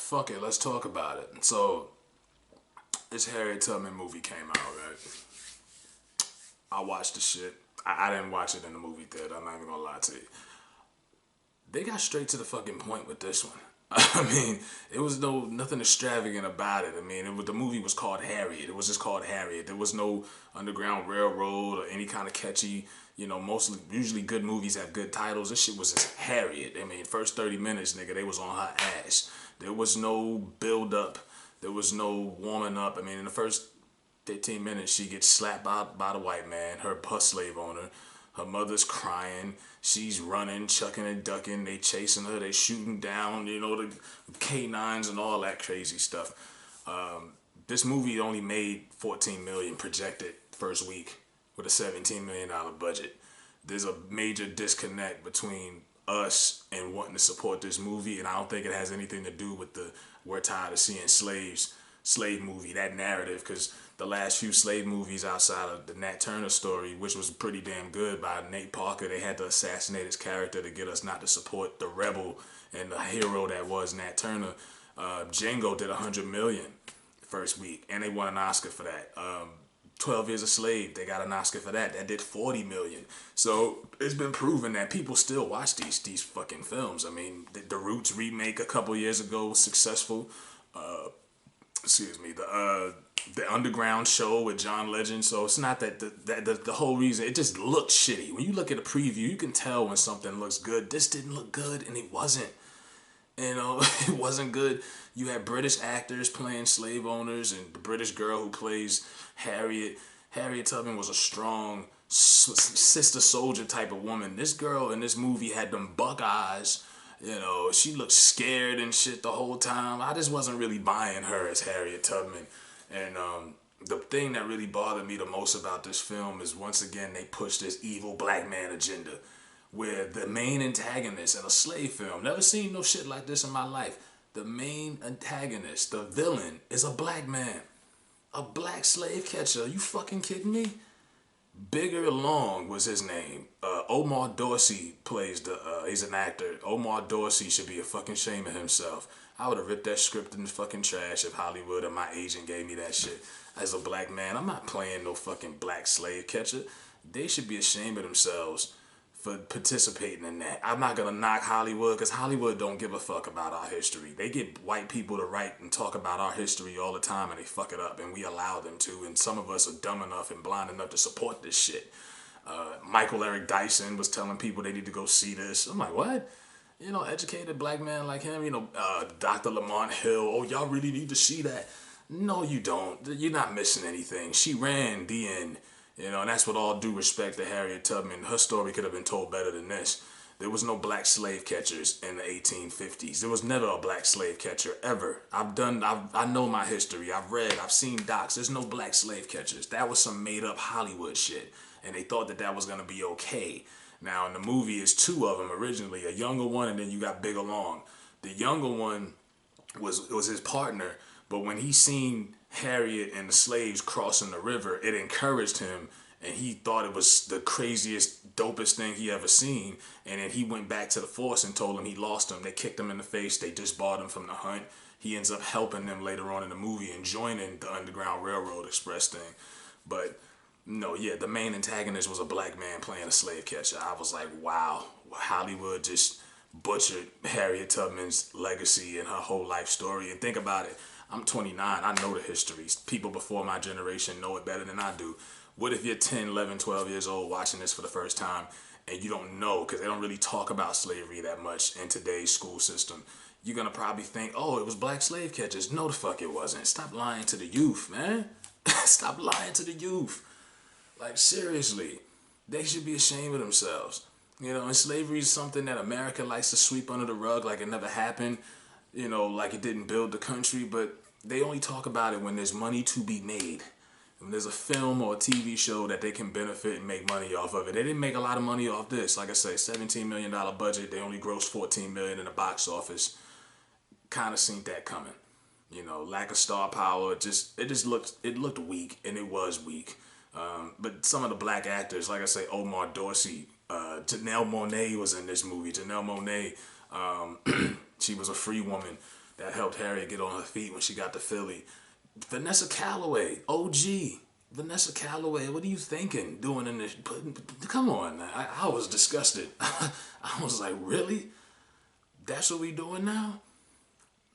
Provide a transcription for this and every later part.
fuck it, let's talk about it. So, this Harriet Tubman movie came out, right? I watched the shit. I didn't watch it in the movie theater, I'm not even gonna lie to you. They got straight to the fucking point with this one. I mean, it was nothing extravagant about it. I mean, the movie was called Harriet. It was just called Harriet. There was no Underground Railroad or any kind of catchy, mostly usually good movies have good titles. This shit was just Harriet. I mean, first 30 minutes, nigga, they was on her ass. There was no build up. There was no warming up. I mean, in the first 15 minutes, she gets slapped by the white man, her slave owner. Her mother's crying. She's running, chucking and ducking. They chasing her. They shooting down, the K9s and all that crazy stuff. This movie only made 14 million projected first week with a $17 million budget. There's a major disconnect between us and wanting to support this movie, and I don't think it has anything to do with the we're tired of seeing slave movie, that narrative, because the last few slave movies outside of the Nat Turner story, which was pretty damn good by Nate Parker, they had to assassinate his character to get us not to support the rebel and the hero that was Nat Turner. Django did 100 million first week, and they won an Oscar for that. 12 Years a Slave, they got an Oscar for that. That did 40 million. So it's been proven that people still watch these fucking films. I mean, the Roots remake a couple years ago was successful. The Underground show with John Legend. So it's not that the whole reason, it just looked shitty. When you look at a preview, you can tell when something looks good. This didn't look good, and it wasn't. It wasn't good. You had British actors playing slave owners, and the British girl who plays Harriet. Harriet Tubman was a strong sister soldier type of woman. This girl in this movie had them buck eyes. She looked scared and shit the whole time. I just wasn't really buying her as Harriet Tubman. And the thing that really bothered me the most about this film is, once again, they pushed this evil black man agenda, where the main antagonist in a slave film, never seen no shit like this in my life, the main antagonist, the villain, is a black man. A black slave catcher. Are you fucking kidding me? Bigger Long was his name. Omar Dorsey plays he's an actor. Omar Dorsey should be a fucking shame of himself. I would have ripped that script in the fucking trash if Hollywood or my agent gave me that shit. As a black man, I'm not playing no fucking black slave catcher. They should be ashamed of themselves for participating in that. I'm not gonna knock Hollywood, because Hollywood don't give a fuck about our history. They get white people to write and talk about our history all the time, and they fuck it up, and we allow them to, and some of us are dumb enough and blind enough to support this shit. Michael Eric Dyson was telling people they need to go see this. I'm like, what? Educated black man like him, Dr. Lamont Hill, oh, y'all really need to see that. No, you don't. You're not missing anything. She ran the end. And that's with all due respect to Harriet Tubman. Her story could have been told better than this. There was no black slave catchers in the 1850s. There was never a black slave catcher, ever. I know my history. I've read, I've seen docs. There's no black slave catchers. That was some made up Hollywood shit. And they thought that was going to be okay. Now, in the movie, it's two of them originally. A younger one, and then you got Bigger Long. The younger one was his partner, but when he seen Harriet and the slaves crossing the river, it encouraged him, and he thought it was the craziest, dopest thing he ever seen. And then he went back to the force and told them he lost him. They kicked him in the face. They disbarred him from the hunt. He ends up helping them later on in the movie and joining the Underground Railroad Express thing. But no, yeah, the main antagonist was a black man playing a slave catcher. I was like, wow, Hollywood just butchered Harriet Tubman's legacy and her whole life story. And think about it. I'm 29. I know the histories. People before my generation know it better than I do. What if you're 10, 11, 12 years old watching this for the first time and you don't know, because they don't really talk about slavery that much in today's school system? You're going to probably think, oh, it was black slave catchers. No, the fuck it wasn't. Stop lying to the youth, man. Stop lying to the youth. Like, seriously. They should be ashamed of themselves. And slavery is something that America likes to sweep under the rug like it never happened. Like it didn't build the country, but they only talk about it when there's money to be made. When there's a film or a TV show that they can benefit and make money off of it. They didn't make a lot of money off this. Like I say, $17 million budget. They only grossed $14 million in the box office. Kind of seen that coming. Lack of star power. It looked weak, and it was weak. But some of the black actors, like I say, Omar Dorsey, Janelle Monáe was in this movie. Janelle Monáe, she was a free woman that helped Harriet get on her feet when she got to Philly. Vanessa Calloway, OG. Vanessa Calloway, what are you thinking doing in this? Come on, man. I was disgusted. I was like, really? That's what we doing now?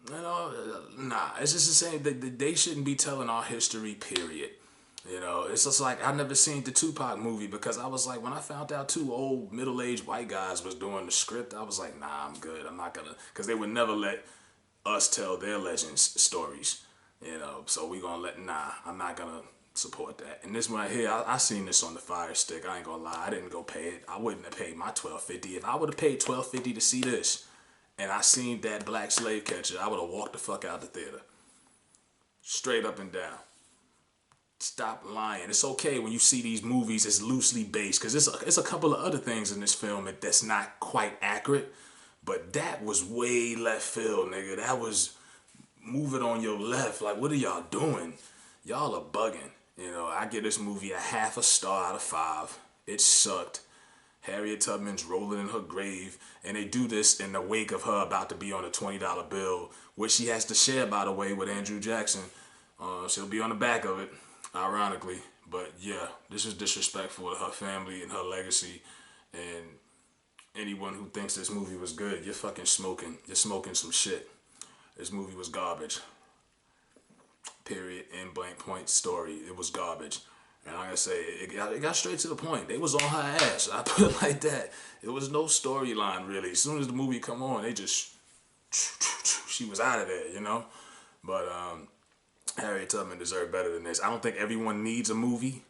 You know, nah. It's just the same. They shouldn't be telling our history, period. You know, it's just like I never seen the Tupac movie because I was like, when I found out two old middle-aged white guys was doing the script, I was like, nah, I'm good. I'm not gonna, because they would never let us tell their legends stories. You know, so we gonna I'm not gonna support that. And this one right here, I seen this on the Fire Stick. I ain't gonna lie, I didn't go pay it. I wouldn't have paid my $12.50 if I would have paid $12.50 to see this. And I seen that black slave catcher, I would have walked the fuck out the theater, straight up and down. Stop lying. It's okay when you see these movies, it's loosely based, because it's a couple of other things in this film that's not quite accurate, but that was way left field, nigga. That was move it on your left. Like, what are y'all doing? Y'all are bugging. You know, I give this movie a half a star out of 5. It sucked. Harriet Tubman's rolling in her grave, and they do this in the wake of her about to be on a $20 bill, which she has to share, by the way, with Andrew Jackson. She'll be on the back of it, ironically. But yeah, this is disrespectful to her family and her legacy. And anyone who thinks this movie was good, you're fucking smoking. You're smoking some shit. This movie was garbage. Period. End blank point story. It was garbage. And like I say, it got straight to the point. They was on her ass. I put it like that. It was no storyline really. As soon as the movie come on, they just she was out of there, you know. But Harriet Tubman deserved better than this. I don't think everyone needs a movie,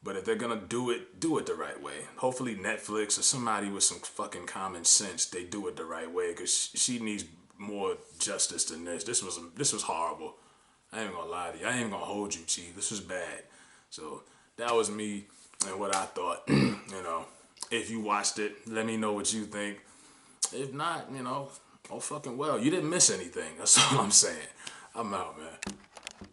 but if they're gonna do it the right way. Hopefully Netflix or somebody with some fucking common sense, they do it the right way, because she needs more justice than this. This was horrible. I ain't gonna lie to you. I ain't gonna hold you, Chief. This was bad. So that was me and what I thought. You know, if you watched it, let me know what you think. If not, you know, oh fucking well. You didn't miss anything. That's all I'm saying. I'm out, man.